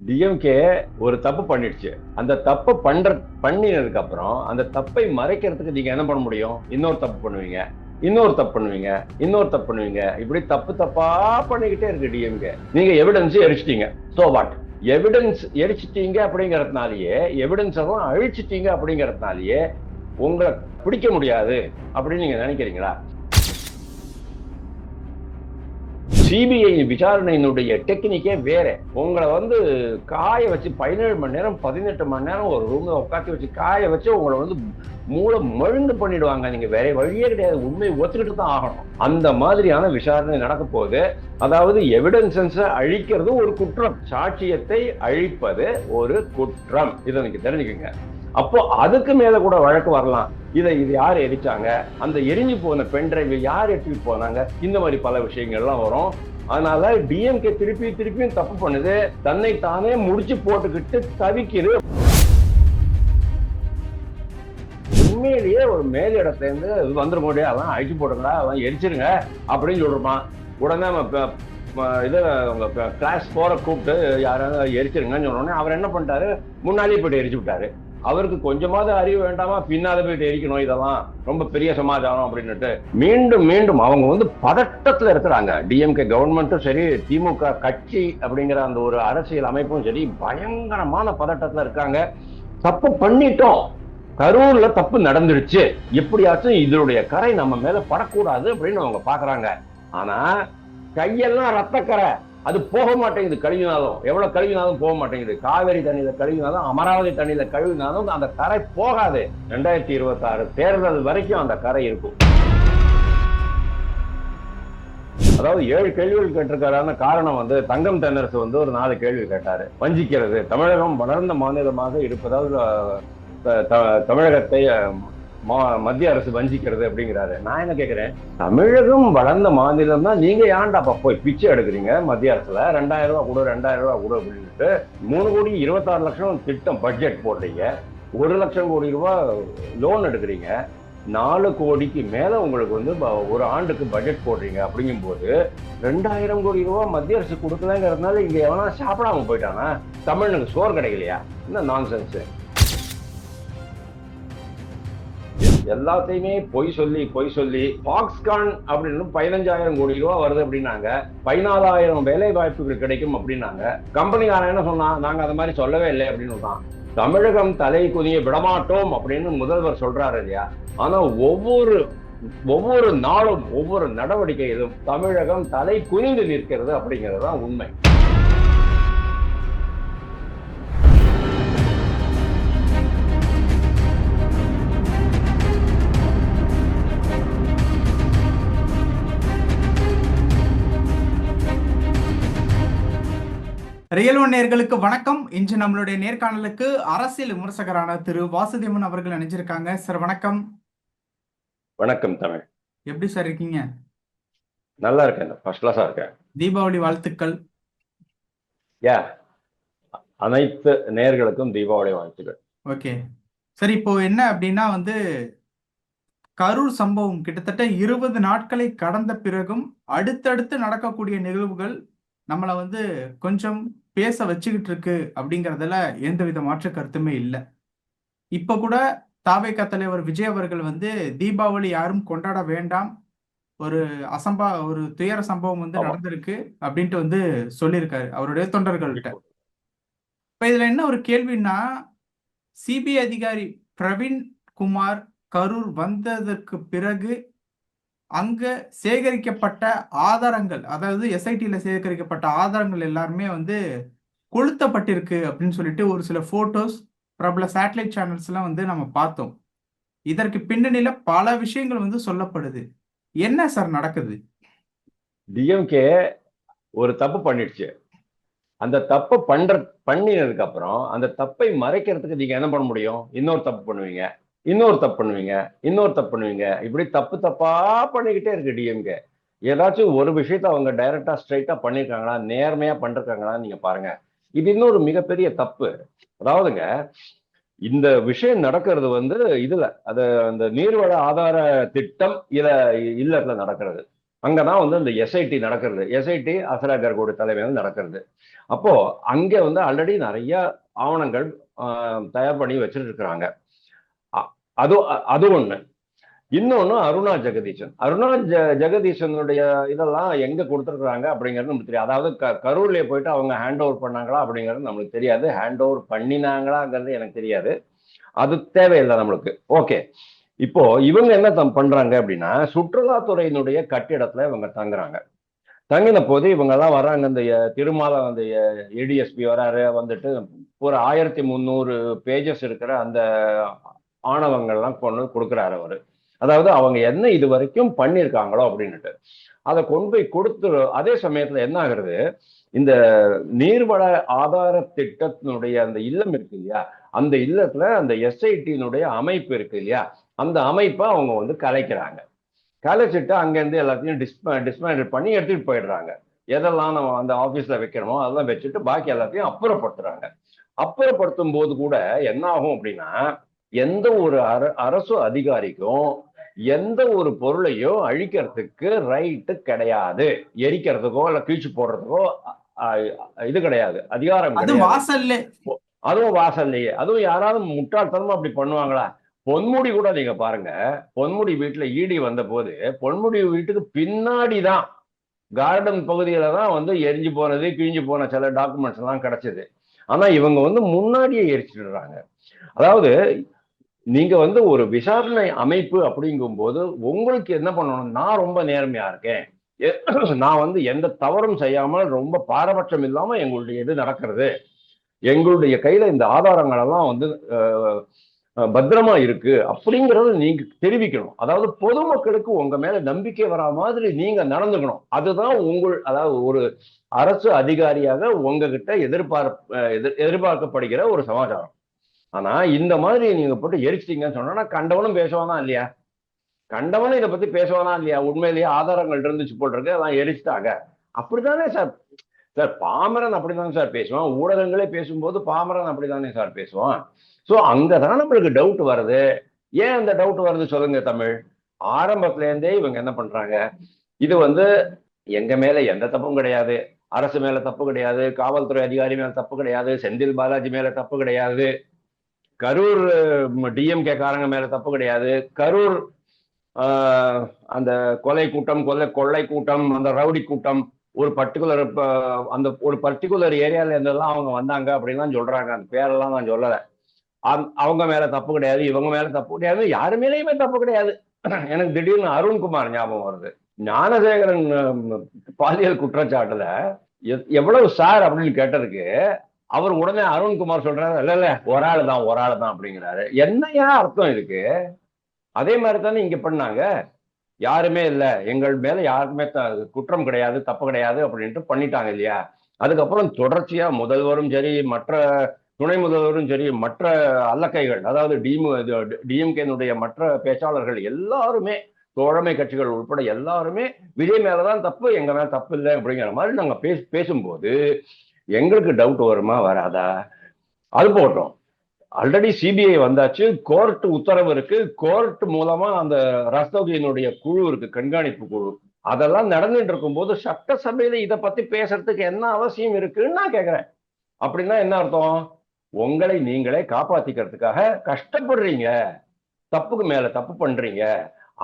DMK ஒரு தப்பு பண்ணிடுச்சு. அந்த தப்பை பண்ணினதுக்கு அப்புறம் அந்த தப்பை மறைக்கிறதுக்கு நீங்க என்ன பண்ண முடியும்? இன்னொரு தப்பு பண்ணுவீங்க, இன்னொரு தப்பு பண்ணுவீங்க, இன்னொரு தப்பு பண்ணுவீங்க. இப்படி தப்பு தப்பா பண்ணிக்கிட்டே இருக்கு டிஎம்கே. நீங்க எவிடன்ஸ் எரிச்சிட்டீங்க. So what? எவிடன்ஸ் எரிச்சிட்டீங்க அப்படிங்கறதுனாலயே, எவிடன்ஸ் எல்லாம் அழிச்சிட்டீங்க அப்படிங்கறதுனாலயே உங்களை பிடிக்க முடியாது அப்படின்னு நீங்க நினைக்கிறீங்களா? சிபிஐ விசாரணையினுடைய டெக்னிக்கே வேற. உங்களை காய வச்சு 17 மணி நேரம் 18 மணி நேரம் ஒரு ரூம்ல உட்காந்து வச்சு காய வச்சு உங்களை மூளை மழுந்து பண்ணிடுவாங்க. நீங்க வேற வழியே கிடையாது, உண்மையை ஒத்துக்கிட்டு தான் ஆகணும். அந்த மாதிரியான விசாரணை நடக்க போகுது. அதாவது எவிடன்சன்ஸை அழிக்கிறது ஒரு குற்றம், சாட்சியத்தை அழிப்பது ஒரு குற்றம். இதை நீங்க தெரிஞ்சுக்கங்க. அப்போ அதுக்கு மேல கூட வழக்கு வரலாம். இது யார் எரிச்சாங்க, அந்த எரிஞ்சு போன பென் டிரைவ் யார் எடுத்துட்டு போனாங்க, இந்த மாதிரி பல விஷயங்கள்லாம் வரும். அதனால டிஎம்கே திருப்பியும் தப்பு பண்ணுது, தன்னை தானே முடிச்சு போட்டுக்கிட்டு தவிக்குது. உண்மையிலேயே ஒரு மேலிடத்துல இருந்து வந்துட முடியாது, அதெல்லாம் அழிச்சு போடுங்களா, அதெல்லாம் எரிச்சிருங்க அப்படின்னு சொல்றோமா. உடனே இது கிளாஸ் 4 கூப்பிட்டு யாராவது எரிச்சிருங்கன்னு சொன்னோடனே அவர் என்ன பண்ணிட்டாரு, முன்னாலேயே போயிட்டு எரிச்சு விட்டாரு. அவருக்கு கொஞ்சமாவது அறிவு வேண்டாமா, பின்னால போயிட்டு எரிக்கணும், இதெல்லாம் ரொம்ப பெரிய சமாச்சாரம் அப்படின்னுட்டு மீண்டும் அவங்க பதட்டத்துல இருக்கிறாங்க. டிஎம்கே கவர்மெண்ட்டும் சரி, திமுக கட்சி அப்படிங்கிற அந்த ஒரு அரசியல் அமைப்பும் சரி, பயங்கரமான பதட்டத்துல இருக்காங்க. தப்பு பண்ணிட்டோம், கரூர்ல தப்பு நடந்துருச்சு, எப்படியாச்சும் இதனுடைய கரை நம்ம மேல படக்கூடாது அப்படின்னு அவங்க பாக்குறாங்க. ஆனா கையெல்லாம் ரத்தக்கரை, அது போக மாட்டேங்குது. கழுவினாலும் எவ்வளவு கழுவினாலும் போக மாட்டேங்குது. காவேரி தண்ணியில கழுவினாலும், அமராவதி தண்ணியில கழுவினாலும் அந்த கரை போகாது. 2026 தேர்தல் வரைக்கும் அந்த கரை இருக்கும். அதாவது 7 கேள்விகள் கேட்டிருக்காரான காரணம் தங்கம் தென்னரசு ஒரு 4 கேள்வி கேட்டாரு. வஞ்சிக்கிறது, தமிழகம் வளர்ந்த மாநிலமாக இருப்பதால் தமிழகத்தை மத்திய அரசு வஞ்சிக்கிறது அப்படிங்கிறாரு. நான் என்ன கேட்கிறேன், தமிழகம் வளர்ந்த மாநிலம் தான், நீங்க ஏன்டா போய் பிச்சை எடுக்கிறீங்க மத்திய அரசுல? 2000 ரூபாய் கொடு, 2000 ரூபாய் கொடு அப்படின்ட்டு 3,26,00,000 திட்டம் பட்ஜெட் போடுறீங்க, 1,00,000 கோடி ரூபாய் லோன் எடுக்கிறீங்க, 4 கோடிக்கு மேல உங்களுக்கு ஒரு ஆண்டுக்கு பட்ஜெட் போடுறீங்க. அப்படிங்கும் போது 2000 கோடி ரூபாய் மத்திய அரசு கொடுக்கலங்கிறதுனால இங்க எவனா சாப்பிடாம போயிட்டானா? தமிழனுக்கு சோறு கிடைக்கலையா? என்ன நான்சென்ஸ். எல்லாத்தையுமே பொய் சொல்லி பாக்ஸ்கான் அப்படின்னு 15,000 கோடி ரூபாய் வருது அப்படின்னாங்க, 14,000 வேலை வாய்ப்புகள் கிடைக்கும் அப்படின்னாங்க. கம்பெனிக்காரன் என்ன சொன்னா, நாங்க அந்த மாதிரி சொல்லவே இல்லை அப்படின்னு தான். தமிழகம் தலை குனிய விடமாட்டோம் அப்படின்னு முதல்வர் சொல்றாரு இல்லையா? ஆனா ஒவ்வொரு நாளும் ஒவ்வொரு நடவடிக்கையிலும் தமிழகம் தலை குனிந்து நிற்கிறது அப்படிங்கிறது தான் உண்மை. ரியல் ஒன் நேர்களுக்கு வணக்கம். இன்று நம்மளுடைய நேர்காணலுக்கு அரசியல் விமர்சகரான திரு வாசுதேவன் அவர்கள் நினைச்சிருக்காங்க. சார் வணக்கம். வணக்கம் தமிழ். எப்படி சார் இருக்கீங்க? நல்லா இருக்கேன், ஃபர்ஸ்ட் கிளாஸா இருக்கேன். தீபாவளி வாழ்த்துக்கள். அனைத்து நேர்களுக்கும் தீபாவளி வாழ்த்துக்கள். ஓகே சரி, இப்போ என்ன அப்படின்னா கரூர் சம்பவம் கிட்டத்தட்ட 20 நாட்களை கடந்த பிறகும் அடுத்தடுத்து நடக்கக்கூடிய நிகழ்வுகள் நம்மளை கொஞ்சம் பேச வச்சுக்கிட்டு இருக்கு அப்படிங்கிறதுல எந்தவித மாற்று கருத்துமே இல்லை. இப்ப கூட தாவேகா தலைவர் விஜய் அவர்கள் தீபாவளி யாரும் கொண்டாட வேண்டாம், ஒரு துயர சம்பவம் நடந்திருக்கு அப்படின்ட்டு சொல்லியிருக்காரு அவருடைய தொண்டர்கள்ட்ட. இப்ப இதுல என்ன ஒரு கேள்வின்னா, சிபிஐ அதிகாரி பிரவீன் குமார் கரூர் வந்ததற்கு பிறகு அங்க சேகரிக்கப்பட்ட ஆதாரங்கள், அதாவது எஸ்ஐடியில சேகரிக்கப்பட்ட ஆதாரங்கள் எல்லாருமே கொளுத்தப்பட்டிருக்கு அப்படின்னு சொல்லிட்டு ஒரு சில போட்டோஸ் பிரபல சேட்டலைட் சேனல்ஸ் எல்லாம் நம்ம பார்த்தோம். இதற்கு பின்னணியில பல விஷயங்கள் சொல்லப்படுது. என்ன சார் நடக்குது? டிஎம்கே ஒரு தப்பு பண்ணிடுச்சு. அந்த தப்பை பண்ணினதுக்கு அப்புறம் அந்த தப்பை மறைக்கிறதுக்கு நீங்க என்ன பண்ண முடியும்? இன்னொரு தப்பு பண்ணுவீங்க, இன்னொரு தப்பு பண்ணுவீங்க. இப்படி தப்பு தப்பா பண்ணிக்கிட்டே இருக்கு டிஎம்கே. ஏதாச்சும் ஒரு விஷயத்த அவங்க டைரக்டா ஸ்ட்ரைட்டா பண்ணிருக்காங்களா, நேர்மையா பண்ணிருக்காங்களா நீங்க பாருங்க. இது இன்னொரு மிகப்பெரிய தப்பு. அதாவதுங்க, இந்த விஷயம் நடக்கிறது இதுல அந்த நீர்வள ஆதார திட்டம் இல்லத்துல நடக்கிறது. அங்கதான் வந்து இந்த எஸ்ஐடி நடக்கிறது. எஸ்ஐடி அசரா கர்கோடு தலைமையில் நடக்கிறது. அப்போ அங்க வந்து ஆல்ரெடி நிறைய ஆவணங்கள் தயார் பண்ணி வச்சுட்டு இருக்கிறாங்க. அது அது ஒண்ணு. இன்னொன்னு அருணா ஜெகதீசன். ஜெகதீசனுடைய இதெல்லாம் எங்க கொடுத்துருக்காங்க அப்படிங்கிறது நமக்கு தெரியும். அதாவது கரூர்லயே போயிட்டு அவங்க ஹேண்ட் ஓவர் பண்ணாங்களா அப்படிங்கிறது நம்மளுக்கு தெரியாது. ஹேண்ட் ஓவர் பண்ணினாங்களாங்கிறது எனக்கு தெரியாது. அது தேவையில்லை நம்மளுக்கு. ஓகே, இப்போ இவங்க என்ன பண்றாங்க அப்படின்னா, சுற்றுலாத்துறையினுடைய கட்டிடத்துல இவங்க தங்குறாங்க. தங்கின போது இவங்க எல்லாம் வர்றாங்க. இந்த திருமால அந்த ஏடிஎஸ்பி வராரு, வந்துட்டு ஒரு 1300 பேஜஸ் இருக்கிற அந்த ஆணவங்கள்லாம் கொண்டு கொடுக்குறாரு அவரு. அதாவது அவங்க என்ன இது வரைக்கும் பண்ணியிருக்காங்களோ அப்படின்னுட்டு அதை கொண்டு போய் கொடுத்து, அதே சமயத்துல என்ன ஆகுறது, இந்த நீர்வள ஆதார திட்டத்தினுடைய அந்த இல்லம் இருக்கு இல்லையா, அந்த இல்லத்துல அந்த எஸ்ஐடியினுடைய அமைப்பு இருக்கு இல்லையா, அந்த அமைப்பை அவங்க வந்து கலைக்கிறாங்க. கலைச்சிட்டு அங்கேருந்து எல்லாத்தையும் டிஸ்மேண்டில் பண்ணி எடுத்துட்டு போயிடுறாங்க. எதெல்லாம் நம்ம அந்த ஆபீஸ்ல வைக்கிறோமோ அதெல்லாம் வச்சுட்டு பாக்கி எல்லாத்தையும் அப்புறப்படுத்துறாங்க. அப்புறப்படுத்தும் போது கூட என்ன ஆகும் அப்படின்னா, எந்த ஒரு அரசு அதிகாரிக்கும் எந்த ஒரு பொருளையும் அழிக்கிறதுக்கு ரைட்டு கிடையாது. எரிக்கிறதுக்கோ இல்ல கீழ்ச்சி போடுறதுக்கோ இது கிடையாது, அதிகாரம் கிடையாது. அதுவும் வாசல்லையே. அதுவும் யாராவது முட்டாள்தனமா அப்படி பண்ணுவாங்களா? பொன்முடி கூட நீங்க பாருங்க. பொன்முடி வீட்டுல ஈடி வந்த போது பொன்முடி வீட்டுக்கு பின்னாடிதான் கார்டன் பகுதியில தான் வந்து எரிஞ்சு போனது, கிழிஞ்சு போன சில டாக்குமெண்ட்ஸ் எல்லாம் கிடைச்சது. ஆனா இவங்க வந்து முன்னாடியே எரிச்சிடுறாங்க. அதாவது நீங்க வந்து ஒரு விசாரணை அமைப்பு அப்படிங்கும் போது உங்களுக்கு என்ன பண்ணணும், நான் ரொம்ப நேர்மையா இருக்கேன், நான் வந்து எந்த தவறும் செய்யாமல் ரொம்ப பாரபட்சம் இல்லாம எங்களுடைய இது நடக்கிறது, எங்களுடைய கையில இந்த ஆதாரங்கள் எல்லாம் வந்து பத்திரமா இருக்கு அப்படிங்கறத நீங்க தெரிவிக்கணும். அதாவது பொதுமக்களுக்கு உங்க மேல நம்பிக்கை வரா மாதிரி நீங்க நடந்துக்கணும். அதுதான் அதாவது ஒரு அரசு அதிகாரியாக உங்ககிட்ட எதிர்பார்க்கப்படுகிற ஒரு சமாச்சாரம். ஆனா இந்த மாதிரி நீங்க போட்டு எரிச்சிட்டீங்கன்னு சொன்னா கண்டவனும் பேசுவானா இல்லையா? கண்டவனும் இதை பத்தி பேசுவானா இல்லையா? உண்மையிலேயே ஆதாரங்கள் இருந்துச்சு போட்டிருக்கு, அதான் எரிச்சிட்டாங்க. அப்படித்தானே சார்? சார் பாமரன் அப்படிதானே சார் பேசுவான். ஊடகங்களே பேசும்போது பாமரன் அப்படிதானே சார் பேசுவான். சோ அங்கதான் நம்மளுக்கு டவுட் வருது. ஏன் அந்த டவுட் வருது சொல்லுங்க தமிழ்? ஆரம்பத்துல இருந்தே இவங்க என்ன பண்றாங்க, இது வந்து எங்க மேல எந்த தப்பும் கிடையாது, அரசு மேல தப்பு கிடையாது, காவல்துறை அதிகாரி மேல தப்பு கிடையாது, செந்தில் பாலாஜி மேல தப்பு கிடையாது, கரூர் டிஎம்கே காரங்க மேல தப்பு கிடையாது, கரூர் அந்த கொலை கூட்டம், கொள்ளை கூட்டம், அந்த ரவுடி கூட்டம், ஒரு பர்டிகுலர் அந்த ஒரு பர்டிகுலர் ஏரியால இருந்தெல்லாம் அவங்க வந்தாங்க அப்படின்லாம் சொல்றாங்க. அந்த பேரெல்லாம் நான் சொல்லலை. அவங்க மேல தப்பு கிடையாது, இவங்க மேல தப்பு கிடையாது, யாரு மேலேயுமே தப்பு கிடையாது. எனக்கு திடீர்னு அருண்குமார் ஞாபகம் வருது. ஞானசேகரன் பாலியல் குற்றச்சாட்டுல எவ்வளவு சார் அப்படின்னு கேட்டதுக்கு அவர் உடனே அருண்குமார் சொல்றாரு, இல்ல ஒரு ஆள் தான் அப்படிங்கிறாரு. என்னையா அர்த்தம் இருக்கு? அதே மாதிரி தானே இங்க பண்ணாங்க. யாருமே இல்ல, எங்கள் மேல யாருக்குமே குற்றம் கிடையாது, தப்பு கிடையாது அப்படின்ட்டு பண்ணிட்டாங்க இல்லையா? அதுக்கப்புறம் தொடர்ச்சியா முதல்வரும் சரி, மற்ற துணை முதல்வரும் சரி, மற்ற அல்லக்கைகள், அதாவது டிஎம்கேனுடைய மற்ற பேச்சாளர்கள் எல்லாருமே, தோழமை கட்சிகள் உட்பட எல்லாருமே விஜய் மேலதான் தப்பு, எங்க மேல தப்பு இல்லை அப்படிங்கிற மாதிரி நாங்க பேசும்போது எங்களுக்கு டவுட் வருமா வராதா? அது போட்டோம். ஆல்ரெடி சிபிஐ வந்தாச்சு, கோர்ட் உத்தரவு இருக்கு, கோர்ட் மூலமா அந்த ரஸ்தோகியினுடைய குழு இருக்கு, கண்காணிப்பு குழு, அதெல்லாம் நடந்துட்டு இருக்கும் போது சட்டசபையில இதை பத்தி பேசுறதுக்கு என்ன அவசியம் இருக்குன்னு நான் கேக்குறேன். அப்படின்னா என்ன அர்த்தம்? உங்களை நீங்களே காப்பாத்திக்கிறதுக்காக கஷ்டப்படுறீங்க, தப்புக்கு மேல தப்பு பண்றீங்க,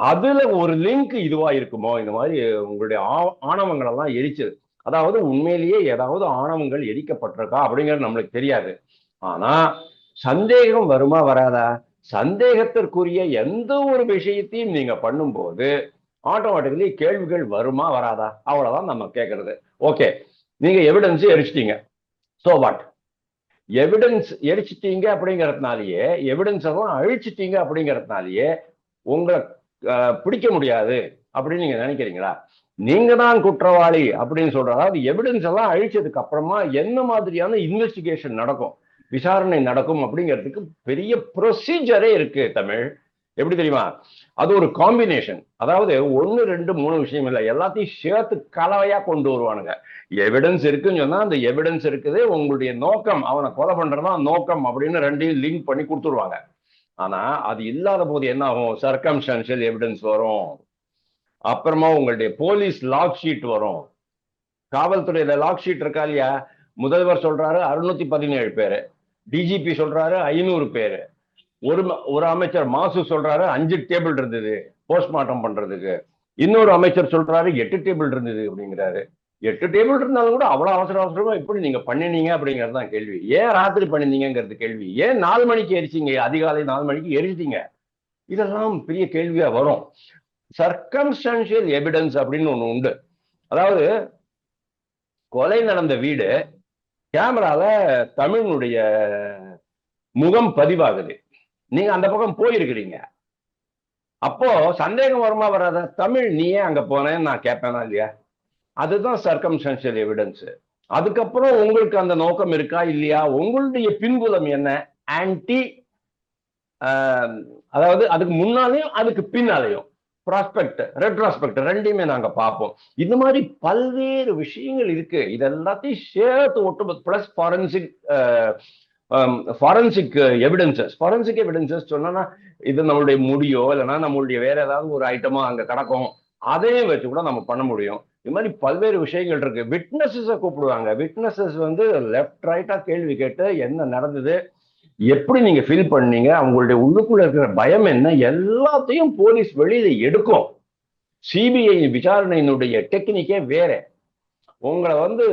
அதுல ஒரு லிங்க் இதுவா இருக்குமோ, இந்த மாதிரி உங்களுடைய ஆணவங்கள் எல்லாம் எரிச்சது. அதாவது உண்மையிலேயே ஏதாவது ஆணவங்கள் எரிக்கப்பட்டிருக்கா அப்படிங்கிறது நம்மளுக்கு தெரியாது. ஆனா சந்தேகம் வருமா வராதா? சந்தேகத்திற்குரிய எந்த ஒரு விஷயத்தையும் நீங்க பண்ணும்போது ஆட்டோமேட்டிக்கலி கேள்விகள் வருமா வராதா? அவ்வளவுதான் நம்ம கேட்கறது. ஓகே, நீங்க எவிடன்ஸ் எரிச்சிட்டீங்க, சோ வாட்? எவிடன்ஸ் எரிச்சிட்டீங்க அப்படிங்கிறதுனாலயே, எவிடன்ஸ் எல்லாம் அழிச்சிட்டீங்க அப்படிங்கிறதுனாலயே உங்களை பிடிக்க முடியாது அப்படின்னு நீங்க நினைக்கிறீங்களா? நீங்க தான் குற்றவாளி அப்படின்னு சொல்ற, அதாவது எவிடன்ஸ் எல்லாம் அழிச்சதுக்கு அப்புறமா என்ன மாதிரியான இன்வெஸ்டிகேஷன் நடக்கும், விசாரணை நடக்கும் அப்படிங்கிறதுக்கு பெரிய ப்ரொசீஜரே இருக்கு தமிழ். எப்படி தெரியுமா? அது ஒரு காம்பினேஷன். அதாவது 1 2 3 விஷயம் இல்லை, எல்லாத்தையும் சேர்த்து கலவையா கொண்டு வருவானுங்க. எவிடன்ஸ் இருக்குன்னு சொன்னா அந்த எவிடன்ஸ் இருக்குது, உங்களுடைய நோக்கம் அவனை கொலை பண்றதா நோக்கம் அப்படின்னு ரெண்டையும் லிங்க் பண்ணி கொடுத்துருவாங்க. ஆனா அது இல்லாத போது என்ன ஆகும்? சர்க்கம்ஸ்டான்ஷியல் எவிடன்ஸ் வரும். அப்புறமா உங்களுடைய போலீஸ் லாக் ஷீட் வரும். காவல்துறையில லாக் ஷீட் இருக்கா இல்லையா? முதல்வர் சொல்றாரு 617 பேரு, டிஜிபி சொல்றாரு 500 பேரு, ஒரு அமைச்சர் மாசு சொல்றாரு 5 டேபிள் இருந்தது போஸ்ட்மார்ட்டம் பண்றதுக்கு, இன்னொரு அமைச்சர் சொல்றாரு 8 டேபிள் இருந்தது அப்படிங்கிறாரு. 8 டேபிள் இருந்தாலும் கூட அவ்வளவு அவசரமா எப்படி நீங்க பண்ணினீங்க அப்படிங்கிறது தான் கேள்வி. ஏன் ராத்திரி பண்ணினீங்கிறது கேள்வி. ஏன் 4 மணிக்கு எரிச்சிங்க, அதிகாலை 4 மணிக்கு எரிச்சிட்டீங்க? இதெல்லாம் பெரிய கேள்வியா வரும். சர்க்கம்ஸ்டான்ஷியல் எவிடன்ஸ் அப்படின்னு ஒண்ணு உண்டு. அதாவது கொலை நடந்த வீடு கேமரால தமிழனுடைய முகம் பதிவாகுது, நீங்க அந்த பக்கம் போயிருக்கிறீங்க. அப்போ சந்தேகம் வருமா வராத? தமிழ் நீ ஏன் அங்க போனேன்னு நான் கேட்பேனா இல்லையா? அதுதான் சர்க்கம்ஸ்டான்ஷியல் எவிடன்ஸ். அதுக்கப்புறம் உங்களுக்கு அந்த நோக்கம் இருக்கா இல்லையா, உங்களுடைய பின்புலம் என்ன, ஆன்டி அதாவது அதுக்கு முன்னாலேயும் அதுக்கு பின்னாலேயும் ப்ராஸ்பெக்ட் ரெட்ராஸ்பெக்ட் ரெண்டையுமே நாங்க பார்ப்போம். இந்த மாதிரி பல்வேறு விஷயங்கள் இருக்கு. இது எல்லாத்தையும் சேர்த்து ஒட்டு பிளஸ் ஃபாரன்சிக் எவிடன்சஸ் சொன்னா இது நம்மளுடைய முடியோ இல்லைன்னா நம்மளுடைய வேற ஏதாவது ஒரு ஐட்டமோ அங்க கிடக்கும், அதையும் வச்சு கூட நம்ம பண்ண முடியும். இது மாதிரி பல்வேறு விஷயங்கள் இருக்கு. விட்னஸஸை கூப்பிடுவாங்க. விட்னஸஸ் வந்து லெஃப்ட் ரைட்டா கேள்வி கேட்டு என்ன நடந்தது, எப்படி நீங்க ஃபீல் பண்ணீங்க, அவங்களுடைய உள்ளுக்குள்ள இருக்கிற பயம் என்ன, எல்லாத்தையும் போலீஸ் வெளியில எடுக்கும். சிபிஐ விசாரணையினுடைய டெக்னிக்கே வேற. உங்களை வந்து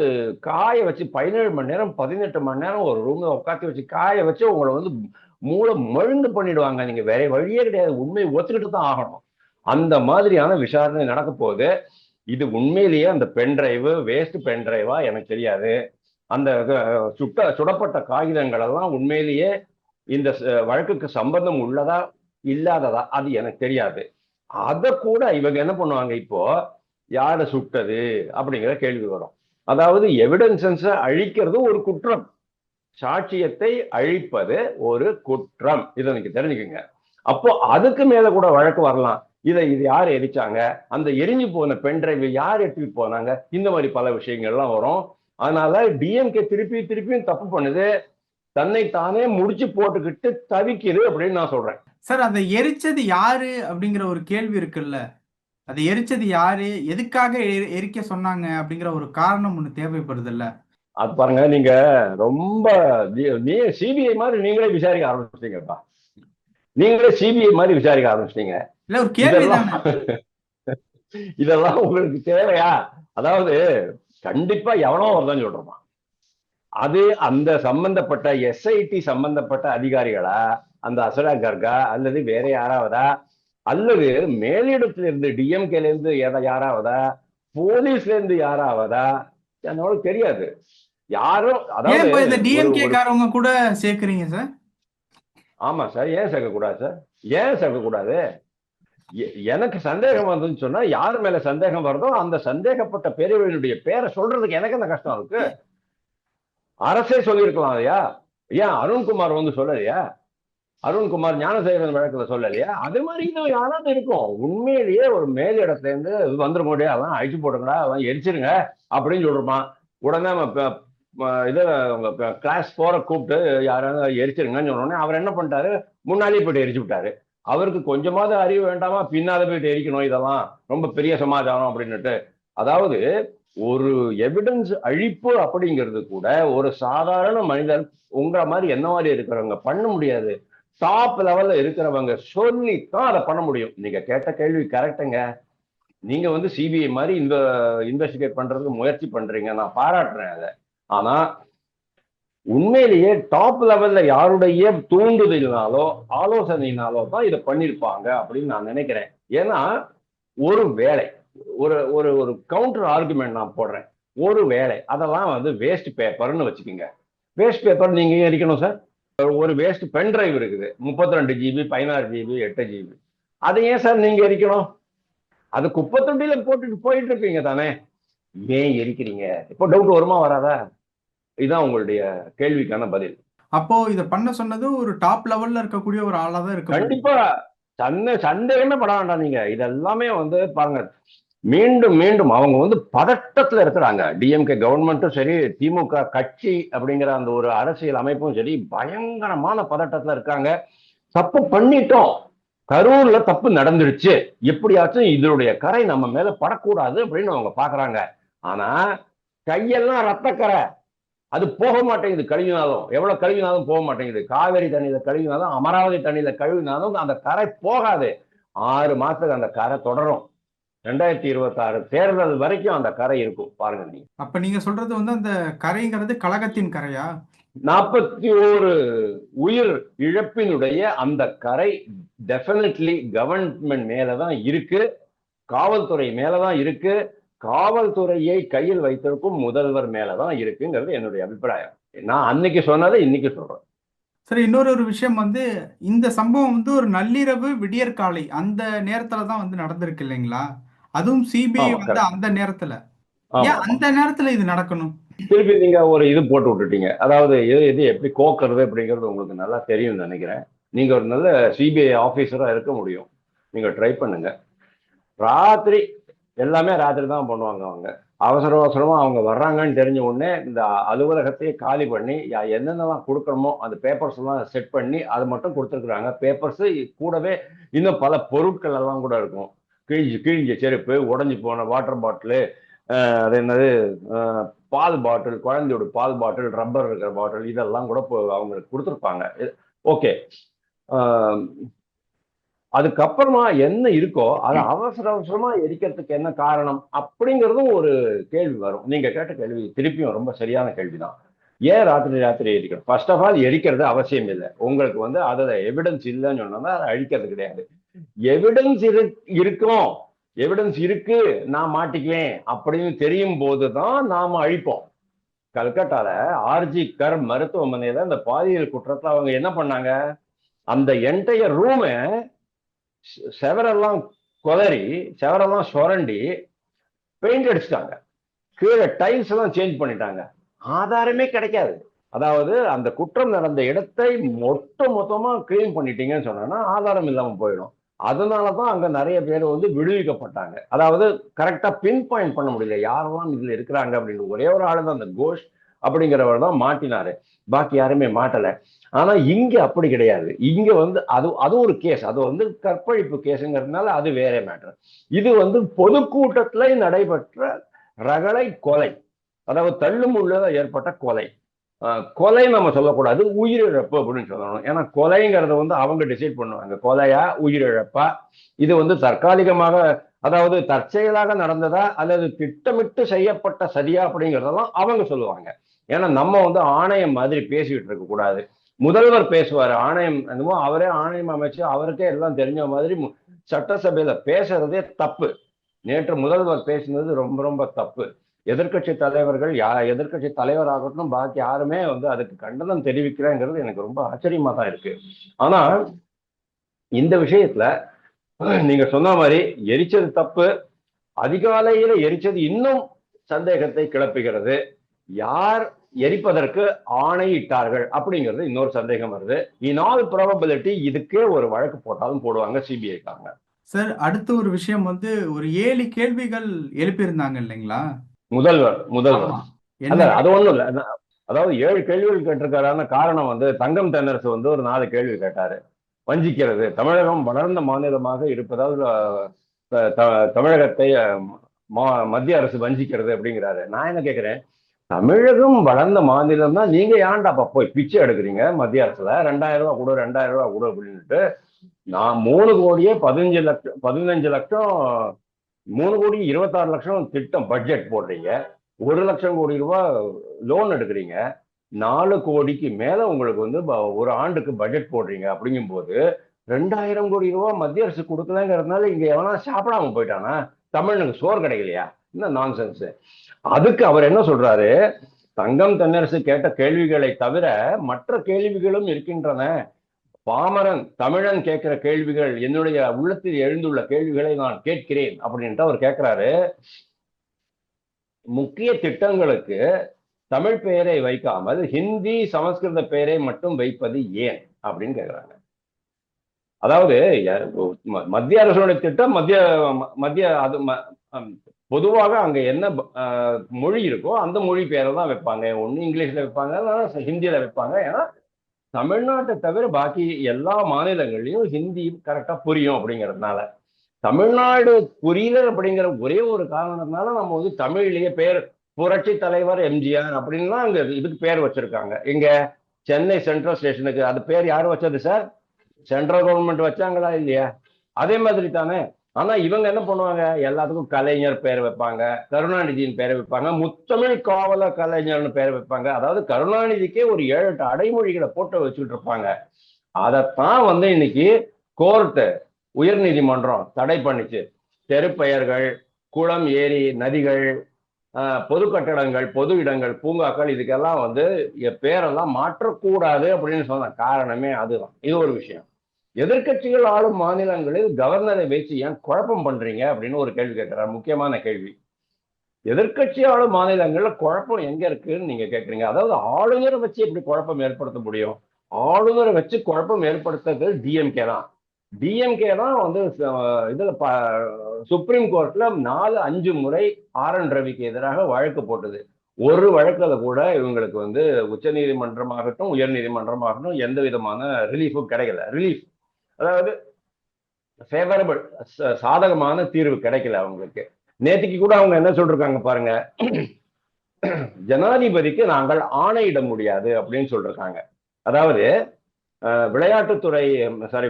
காய வச்சு 17 மணி நேரம் 18 மணி நேரம் ஒரு ரூம்ல உட்காந்து வச்சு காய வச்சு உங்களை வந்து மூளை மழுந்து பண்ணிடுவாங்க. நீங்க வேற வழியே கிடையாது, உண்மையை ஒத்துக்கிட்டு தான் ஆகணும். அந்த மாதிரியான விசாரணை நடக்க போகுது. இது உண்மையிலேயே அந்த பென் டிரைவு வேஸ்ட் பென் டிரைவா எனக்கு தெரியாது. அந்த சுடப்பட்ட காகிதங்கள் எல்லாம் உண்மையிலேயே இந்த வழக்குக்கு சம்பந்தம் உள்ளதா இல்லாததா அது எனக்கு தெரியாது. அதை கூட இவங்க என்ன பண்ணுவாங்க, இப்போ யாரை சுட்டது அப்படிங்கிற கேள்வி வரும். அதாவது எவிடன்சன்ஸை அழிக்கிறது ஒரு குற்றம், சாட்சியத்தை அழிப்பது ஒரு குற்றம், இதை நீங்க தெரிஞ்சுக்கங்க. அப்போ அதுக்கு மேல கூட வழக்கு வரலாம். இது யார் எரிச்சாங்க, அந்த எரிஞ்சு போன பென் டிரைவ் யார் எடுத்துட்டு போனாங்க, இந்த மாதிரி பல விஷயங்கள்லாம் வரும். அதனால டிஎம்கே திருப்பியும் தப்பு பண்ணுது, தன்னை தானே முடிச்சு போட்டுக்கிட்டு தவிக்குது அப்படின்னு நான் சொல்றேன். சார், அதை எரிச்சது யாரு அப்படிங்கிற ஒரு கேள்வி இருக்குல்ல, அதை எரிச்சது யாரு, எதுக்காக எரிக்க சொன்னாங்க அப்படிங்கிற ஒரு காரணம் ஒண்ணு தேவைப்படுது இல்ல? அது பாருங்க, நீங்க ரொம்ப சிபிஐ மாதிரி நீங்களே விசாரிக்க ஆரம்பிச்சிட்டீங்கப்பா. நீங்களே சிபிஐ மாதிரி விசாரிக்க ஆரம்பிச்சிட்டீங்க. இல்ல, ஒரு கேள்விதான். இதெல்லாம் உங்களுக்கு தேவையா? அதாவது கண்டிப்பா எவனோ ஒருதான் சொல்றோமா, அது அந்த சம்பந்தப்பட்ட எஸ்ஐடி சம்பந்தப்பட்ட அதிகாரிகளா, அந்த அசரா கர்கா அல்லது வேற யாராவதா, அல்லது மேலிடத்துல இருந்து டிஎம்கேல இருந்து யாராவதா, போலீஸ்ல இருந்து யாராவதா, என்னோட தெரியாது. யாரும் அதாவது இந்த டிஎம்கே காரவங்க கூட சேர்க்கிறீங்க சார்? ஆமா சார், ஏன் சேர்க்கக்கூடாது சார்? ஏன் சேர்க்கக்கூடாது? எனக்கு சந்தேகம் வந்துன்னு சொன்னா யார் மேல சந்தேகம் வருதோ அந்த சந்தேகப்பட்ட பேரவையினுடைய பேரை சொல்றதுக்கு எனக்கு என்ன கஷ்டம் இருக்கு? அரசே சொல்லியிருக்கலாம் இல்லையா? ஏன் அருண்குமார் வந்து சொல்லலையா? அருண்குமார் ஞானசேகரன் வழக்குல சொல்லலையா? அது மாதிரி இது யாராவது இருக்கும். உண்மையிலேயே ஒரு மேலிடத்துல இருந்து வந்துட முடியாது, அதெல்லாம் அழிச்சு போடுங்கடா, அதெல்லாம் எரிச்சிருங்க அப்படின்னு சொல்றோமா, உடனே இது கிளாஸ் 4 கூப்பிட்டு யாராவது எரிச்சிருங்கன்னு சொன்னோடனே அவர் என்ன பண்ணிட்டாரு, முன்னாலேயே போயிட்டு எரிச்சு விட்டாரு. அவருக்கு கொஞ்சமாவது அறிவு வேண்டாமா, பின்னால போயிட்டு எரிக்கணும், இதெல்லாம் ரொம்ப பெரிய சமாச்சாரம் அப்படின்னுட்டு. அதாவது ஒரு எவிடன்ஸ் அழிப்பு அப்படிங்கிறது கூட ஒரு சாதாரண மனிதன் உங்களை மாதிரி என்ன மாதிரி இருக்கிறவங்க பண்ண முடியாது. டாப் லெவல்ல இருக்கிறவங்க சொல்லித்தான் அதை பண்ண முடியும். நீங்க கேட்ட கேள்வி கரெக்டுங்க. நீங்க வந்து சிபிஐ மாதிரி இந்த இன்வெஸ்டிகேட் பண்றதுக்கு முயற்சி பண்றீங்க, நான் பாராட்டுறேன் அதை. ஆனா உண்மையிலேயே டாப் லெவல்ல யாருடைய தூண்டுதலினாலோ ஆலோசனையினாலோ தான் இதை பண்ணிருப்பாங்க அப்படின்னு நான் நினைக்கிறேன். ஏன்னா ஒரு வேலை ஒரு ஒரு ஒரு கவுண்டர் ஆர்குமெண்ட் நான் போடுறேன். ஒரு வேலை அதெல்லாம் வந்து வேஸ்ட் பேப்பர்னு வச்சுக்கோங்க. வேஸ்ட் பேப்பர் நீங்க எரிக்கணும் சார். ஒரு வேஸ்ட் பென் டிரைவ் இருக்குது, 32 GB 16 GB 8 GB, அதை ஏன் சார் நீங்க எரிக்கணும்? அது குப்பை தொட்டியில போட்டுட்டு போயிட்டு இருப்பீங்க தானே, ஏன் எரிக்கிறீங்க? இப்போ டவுட் வருமா வராதா? இதுதான் உங்களுடைய கேள்விக்கான பதில். அப்போ இத பண்ண சொன்னது ஒரு டாப் லெவல்ல இருக்கக்கூடிய ஒரு ஆளா தான் இருக்கு. கண்டிப்பா சந்தேகமே பட வேண்டாம். நீங்க இதெல்லாமே வந்து பாருங்க, மீண்டும் மீண்டும் அவங்க வந்து பதட்டத்துல இருக்கிறாங்க. டிஎம்கே கவர்மெண்ட்டும் சரி, திமுக கட்சி அப்படிங்கிற அந்த ஒரு அரசியல் அமைப்பும் சரி, பயங்கரமான பதட்டத்துல இருக்காங்க. தப்பு பண்ணிட்டோம் கரூர்ல தப்பு நடந்துருச்சு, எப்படியாச்சும் இதனுடைய கரை நம்ம மேல படக்கூடாது அப்படின்னு அவங்க பாக்குறாங்க. ஆனா கையெல்லாம் ரத்தக்கரை, அது போக மாட்டேங்குது. கழுவினாலும் எவ்வளவு கழுவினாலும் போக மாட்டேங்குது. காவேரி தண்ணியில கழுவினாலும் அமராவதி தண்ணியில கழுவினாலும் அந்த கரை போகாது. 6 மாசத்துக்கு அந்த கரை தொடரும். 2026 தேர்தல் வரைக்கும் அந்த கரை இருக்கும், பாருங்க நீங்க. அப்ப நீங்க சொல்றது வந்து அந்த கரைங்கிறது கழகத்தின் கரையா? 41 உயிர் இழப்பினுடைய அந்த கரை டெஃபினெட்லி கவர்மெண்ட் மேலதான் இருக்கு, காவல்துறை மேலதான் இருக்கு, காவல்துறையை கையில் வைத்திருக்கும் முதல்வர் மேலதான் இருக்குங்கிறது என்னுடைய அபிப்பிராயம். நான் அன்னைக்கு சொன்னதை இன்னைக்கு சொல்றேன். சரி, இன்னொரு விஷயம் வந்து இந்த சம்பவம் வந்து ஒரு நள்ளிரவு விடியற்காலை அந்த நேரத்துல தான் வந்து நடந்திருக்கு இல்லைங்களா? அதுவும் சிபிஐ ஆமா, வந்து கரெக்ட். அந்த நேரத்துல. ஆமா, ஏன் ஆமா. அந்த நேரத்துல இது நடக்கணும்? திருப்பி நீங்க ஒரு இது போட்டு விட்டுட்டீங்க. அதாவது இது எப்படி கோக்கிறது அப்படிங்கிறது உங்களுக்கு நல்லா தெரியும்னு நினைக்கிறேன். நீங்க ஒரு நல்ல சிபிஐ ஆபீசரா இருக்க முடியும். நீங்க ட்ரை பண்ணுங்க. ராத்திரி எல்லாமே ராத்திரி தான் பண்ணுவாங்க அவங்க. அவசர அவசரமா அவங்க வர்றாங்கன்னு தெரிஞ்ச உடனே இந்த அலுவலகத்தையே காலி பண்ணி என்னென்னலாம் கொடுக்கணுமோ அந்த பேப்பர்ஸ் எல்லாம் செட் பண்ணி அது மட்டும் கொடுத்துருக்குறாங்க. பேப்பர்ஸ் கூடவே இன்னும் பல பொருட்கள் எல்லாம் கூட இருக்கும். கிழிஞ்ச செருப்பு, உடஞ்சி போன வாட்டர் பாட்டிலு, அது என்னது, பால் பாட்டில், குழந்தையோட பால் பாட்டில், ரப்பர் இருக்கிற பாட்டில், இதெல்லாம் கூட அவங்களுக்கு கொடுத்துருப்பாங்க. ஓகே. அதுக்கப்புறமா என்ன இருக்கோ அதை அவசர அவசரமா எரிக்கிறதுக்கு என்ன காரணம் அப்படிங்கிறதும் ஒரு கேள்வி வரும். நீங்க கேட்ட கேள்வி திருப்பியும் ரொம்ப சரியான கேள்விதான். ஏன் ராத்திரி ராத்திரி எரிக்கணும்? ஃபர்ஸ்ட் ஆஃப் ஆல் எரிக்கிறது அவசியம் இல்லை. உங்களுக்கு வந்து அதுல எவிடன்ஸ் இல்லைன்னு சொன்னா அதை அழிக்கிறது கிடையாது. எவிடன்ஸ் இருக்கும், எவிடன்ஸ் இருக்கு, நான் மாட்டிக்குவேன் அப்படின்னு தெரியும் போதுதான் நாம அழிப்போம். கல்கட்டால ஆர்ஜி கர் மருத்துவமனையில இந்த பாலியல் குற்றத்துல அவங்க என்ன பண்ணாங்க, அந்த என்டையர் ரூமை செவரெல்லாம் கொதறி, செவரெல்லாம் சுரண்டி பெயிண்ட் அடிச்சிட்டாங்க. கீழே டைல்ஸ் எல்லாம் சேஞ்ச் பண்ணிட்டாங்க. ஆதாரமே கிடைக்காது. அதாவது அந்த குற்றம் நடந்த இடத்தை மொத்தமா கிளீன் பண்ணிட்டீங்கன்னு சொன்னா ஆதாரம் இல்லாம போயிடும். அதனாலதான் அங்க நிறைய பேர் வந்து விடுவிக்கப்பட்டாங்க. அதாவது கரெக்டா பின் பாயிண்ட் பண்ண முடியல யாரெல்லாம் இதுல இருக்கிறாங்க அப்படின்னு. ஒரே ஒரு ஆளு தான், அந்த கோஷ் அப்படிங்கிறவர் தான் மாட்டினாரு, பாக்கி யாருமே மாட்டல. ஆனா இங்க அப்படி கிடையாது. இங்க வந்து அது ஒரு கேஸ், அது வந்து கற்பழிப்பு கேஸுங்கிறதுனால அது வேற மேட்டர். இது வந்து பொதுக்கூட்டத்துல நடைபெற்ற ரகளை கொலை, அதாவது தள்ளுமுள்ள ஏற்பட்ட கொலை. கொலை நம்ம சொல்லக்கூடாது, உயிரிழப்பு அப்படின்னு சொல்லணும். ஏன்னா கொலைங்கிறத வந்து அவங்க டிசைட் பண்ணுவாங்க, கொலையா உயிரிழப்பா. இது வந்து தற்காலிகமாக, அதாவது தற்செயலாக நடந்ததா அல்லது திட்டமிட்டு செய்யப்பட்ட சதியா அப்படிங்கிறதெல்லாம் அவங்க சொல்லுவாங்க. ஏன்னா நம்ம வந்து ஆணையம் மாதிரி பேசிக்கிட்டு இருக்க கூடாது. முதல்வர் பேசுவாரு, ஆணையம் என்னமோ அவரே ஆணையம் அமைச்சு அவருக்கே எல்லாம் தெரிஞ்ச மாதிரி சட்டசபையில பேசுறதே தப்பு. நேற்று முதல்வர் பேசினது ரொம்ப ரொம்ப தப்பு. எதிர்கட்சி தலைவர்கள், எதிர்கட்சி தலைவராகட்டும் பாக்கி யாருமே வந்து அதுக்கு கண்டனம் தெரிவிக்கிறேங்கிறது எனக்கு ரொம்ப ஆச்சரியமா தான் இருக்கு. ஆனா இந்த விஷயத்துல நீங்க சொன்ன மாதிரி எரிச்சது தப்பு, அதிகாலையில எரிச்சது இன்னும் சந்தேகத்தை கிளப்புகிறது. யார் எரிப்பதற்கு ஆணையிட்டார்கள் அப்படிங்கிறது இன்னொரு சந்தேகம் வருது. இன் ஆல் ப்ராபபிலிட்டி இதுக்கே ஒரு வழக்கு போட்டாலும் போடுவாங்க சிபிஐக்காங்க. சார், அடுத்த ஒரு விஷயம் வந்து ஒரு 7 கேள்விகள் எழுப்பியிருந்தாங்க இல்லைங்களா? முதல்வர் ஆமா. அல்ல, என்ன? அது ஒண்ணும் இல்ல. அதாவது 7 கேள்விகள் கேட்டிருக்காரான காரணம் வந்து தங்கம் தென்னரசு வந்து ஒரு 4 கேள்வி கேட்டாரு. வஞ்சிக்கிறது, தமிழகம் வளர்ந்த மாநிலமாக இருப்பதால் தமிழகத்தை மத்திய அரசு வஞ்சிக்கிறது அப்படிங்கிறாரு. நான் என்ன கேட்கிறேன், தமிழகம் வளர்ந்த மாநிலம் தான், நீங்க ஏன்டா அப்ப போய் பிச்சை எடுக்கிறீங்க மத்திய அரசுல 2000 ரூபாய் கொடு 2000 ரூபாய் கொடு அப்படின்ட்டு? நான் 3 கோடியே 15 லட்சம் 3 கோடி 26 லட்சம் திட்டம் பட்ஜெட் போடுறீங்க, 1 லட்சம் கோடி ரூபாய் லோன் எடுக்கிறீங்க, 4 கோடிக்கு மேல உங்களுக்கு வந்து ஒரு ஆண்டுக்கு பட்ஜெட் போடுறீங்க. அப்படிங்கும் போது 2000 கோடி ரூபாய் மத்திய அரசு கொடுக்கலங்கிறதுனால இங்க எவனா சாப்பிடாம போயிட்டானா? தமிழனுக்கு சோறு கிடைக்கலையா? என்ன நான்சென்ஸ். அதுக்கு அவர் என்ன சொல்றாரு, தங்கம் தென்னரசு கேட்ட கேள்விகளை தவிர மற்ற கேள்விகளும் இருக்கின்றன. பாமரன் தமிழன் கேட்கிற கேள்விகள், என்னுடைய உள்ளத்தில் எழுந்துள்ள கேள்விகளை நான் கேட்கிறேன் அப்படின்ட்டு அவர் கேட்கிறாரு. முக்கிய திட்டங்களுக்கு தமிழ் பெயரை வைக்காமல் ஹிந்தி சமஸ்கிருத பெயரை மட்டும் வைப்பது ஏன் அப்படின்னு கேட்கிறாங்க. அதாவது மத்திய அரசுடைய திட்டம் மத்திய அது பொதுவாக அங்க என்ன மொழி இருக்கோ அந்த மொழி பேரை தான் வைப்பாங்க. ஒண்ணு இங்கிலீஷ்ல வைப்பாங்க, ஹிந்தியில வைப்பாங்க. ஏன்னா தமிழ்நாட்டை தவிர பாக்கி எல்லா மாநிலங்கள்லயும் ஹிந்தி கரெக்டா புரியும் அப்படிங்கிறதுனால, தமிழ்நாடு புரியல அப்படிங்கிற ஒரே ஒரு காரணத்தினால நம்ம வந்து தமிழ்லயே பேர் புரட்சி தலைவர் எம்ஜிஆர் அப்படின்லாம் அங்க இதுக்கு பேர் வச்சிருக்காங்க. இங்க சென்னை சென்ட்ரல் ஸ்டேஷனுக்கு அது பேர் யாரு வச்சது சார்? சென்ட்ரல் கவர்மெண்ட் வச்சாங்களா இல்லையா? அதே மாதிரி தானே. ஆனா இவங்க என்ன பண்ணுவாங்க, எல்லாத்துக்கும் கலைஞர் பேர் வைப்பாங்க, கருணாநிதியின் பேரை வைப்பாங்க, முத்தமிழ் காவல கலைஞர்னு பேர் வைப்பாங்க. அதாவது கருணாநிதிக்கே ஒரு 7-8 அடைமொழிகளை போட்டு வச்சுக்கிட்டு இருப்பாங்க. அதைத்தான் வந்து இன்னைக்கு கோர்ட்டு, உயர் நீதிமன்றம் தடை பண்ணிச்சு. தெருப்பெயர்கள், குளம், ஏரி, நதிகள், பொது கட்டடங்கள், பொது இடங்கள், பூங்காக்கள், இதுக்கெல்லாம் வந்து பேரெல்லாம் மாற்றக்கூடாது அப்படின்னு சொன்ன காரணமே அதுதான். இது ஒரு விஷயம். எதிர்க்கட்சிகள் ஆளும் மாநிலங்களில் கவர்னரை வச்சு ஏன் குழப்பம் பண்றீங்க அப்படின்னு ஒரு கேள்வி கேட்கிறார். முக்கியமான கேள்வி. எதிர்க்கட்சி ஆளும் மாநிலங்கள்ல குழப்பம் எங்க இருக்குன்னு நீங்க கேக்குறீங்க. அதாவது ஆளுநரை வச்சு எப்படி குழப்பம் ஏற்படுத்த முடியும்? ஆளுநரை வச்சு குழப்பம் ஏற்படுத்துறது டிஎம்கே தான். டிஎம்கே தான் வந்து இதுல சுப்ரீம் கோர்ட்ல 4-5 முறை ஆர்.என். ரவிக்கு எதிராக வழக்கு போட்டது. ஒரு வழக்குல கூட இவங்களுக்கு வந்து உச்ச நீதிமன்றமாகட்டும், உயர் நீதிமன்றமாகட்டும் எந்த விதமான ரிலீஃபும் கிடைக்கல. ரிலீஃப் அதாவது ஃபேவரபிள், சாதகமான தீர்வு கிடைக்கல அவங்களுக்கு. நேற்றுக்கு கூட அவங்க என்ன சொல்றாங்க பாருங்க, ஜனாதிபதிக்கு நாங்கள் ஆணையிட முடியாது அப்படின்னு சொல்றாங்க. அதாவது விளையாட்டுத்துறை,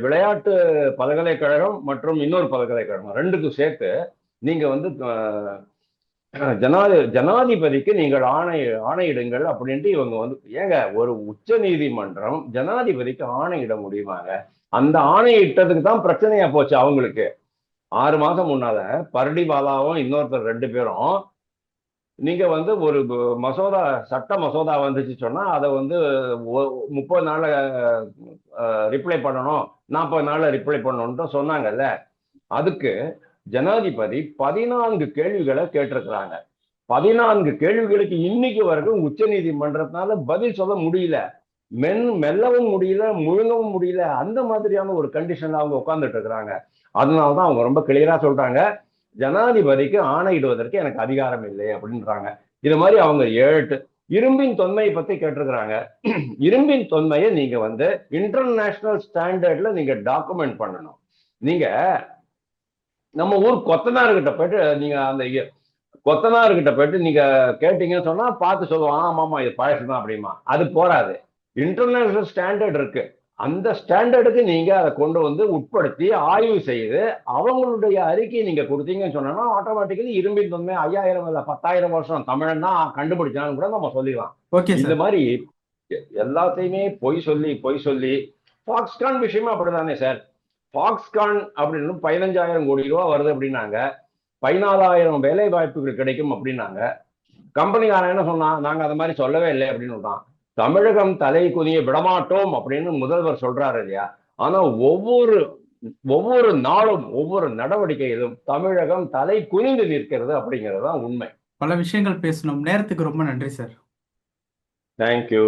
விளையாட்டு பல்கலைக்கழகம் மற்றும் இன்னொரு பல்கலைக்கழகம் ரெண்டுக்கும் சேர்த்து நீங்க வந்து ஜனாதிபதிக்கு நீங்கள் ஆணையிடுங்கள் அப்படின்ட்டு இவங்க வந்து, ஏங்க ஒரு உச்ச நீதிமன்றம் ஜனாதிபதிக்கு ஆணையிட முடியுமாங்க? அந்த ஆணையிட்டதுக்கு தான் பிரச்சனையா போச்சு அவங்களுக்கு. 6 மாசம் முன்னால பரடிவாலாவும் இன்னொருத்தர் 2 பேரும் நீங்க வந்து ஒரு மசோதா, சட்ட மசோதா வந்துச்சு சொன்னா அதை வந்து 30 நாள்ல ரிப்ளை பண்ணணும், 40 நாள்ல ரிப்ளை பண்ணணும்னு சொன்னாங்கல்ல. அதுக்கு ஜனாதிபதி 14 கேள்விகளை கேட்டிருக்கிறாங்க. 14 கேள்விகளுக்கு இன்னைக்கு வரைக்கும் உச்ச நீதிமன்றத்தினால பதில் சொல்ல முடியல. மெல்லவும் முடியல, முழுங்கவும் முடியல. அந்த மாதிரியான ஒரு கண்டிஷன்ல அவங்க உட்கார்ந்துட்டு இருக்கிறாங்க. அதனாலதான் அவங்க ரொம்ப கிளியரா சொல்றாங்க, ஜனாதிபதிக்கு ஆணையிடுவதற்கு எனக்கு அதிகாரம் இல்லை அப்படின்றாங்க. இது மாதிரி அவங்க 7 இரும்பின் தொன்மையை பத்தி கேட்டிருக்கிறாங்க. இரும்பின் தொன்மையை நீங்க வந்து இன்டர்நேஷனல் ஸ்டாண்டர்ட்ல நீங்க டாக்குமெண்ட் பண்ணணும். நீங்க நம்ம ஊர் கொத்தனார்கிட்ட போயிட்டு நீங்க அந்த கொத்தனார்கிட்ட போயிட்டு நீங்க கேட்டீங்கன்னு சொன்னா பார்த்து சொல்லுவான், ஆமாமா இது பழசுதான் அப்படிமா. அது போராது. இன்டர்நேஷனல் ஸ்டாண்டர்ட் இருக்கு. அந்த ஸ்டாண்டர்டுக்கு நீங்க அதை கொண்டு வந்து உட்படுத்தி ஆய்வு செய்து அவங்களுடைய அறிக்கையை நீங்க கொடுத்தீங்கன்னு சொன்னா ஆட்டோமேட்டிக்கலி இரும்பின் தொன்மை 5000 இல்ல 10,000 வருஷம் தமிழன் தான் கண்டுபிடிச்சான்னு கூட நம்ம சொல்லிடலாம். இந்த மாதிரி எல்லாத்தையுமே பொய் சொல்லி ஃபாக்ஸ்கான் விஷயமா அப்படிதானே சார்? ஃபாக்ஸ்கான் அப்படின்னு 15,000 கோடி ரூபாய் வருது அப்படின்னாங்க, 14,000 வேலை வாய்ப்புகள் கிடைக்கும் அப்படின்னாங்க. கம்பெனிக்காரன் என்ன சொன்னா, நாங்க அந்த மாதிரி சொல்லவே இல்லை அப்படின்னு தான். தமிழகம் தலை குனிய விடமாட்டோம் அப்படின்னு முதல்வர் சொல்றாரு இல்லையா? ஆனா ஒவ்வொரு நாளும் ஒவ்வொரு நடவடிக்கையிலும் தமிழகம் தலை குனிந்து நிற்கிறது அப்படிங்கிறது தான் உண்மை. பல விஷயங்கள் பேசணும். நேரத்துக்கு ரொம்ப நன்றி சார். தேங்க்யூ.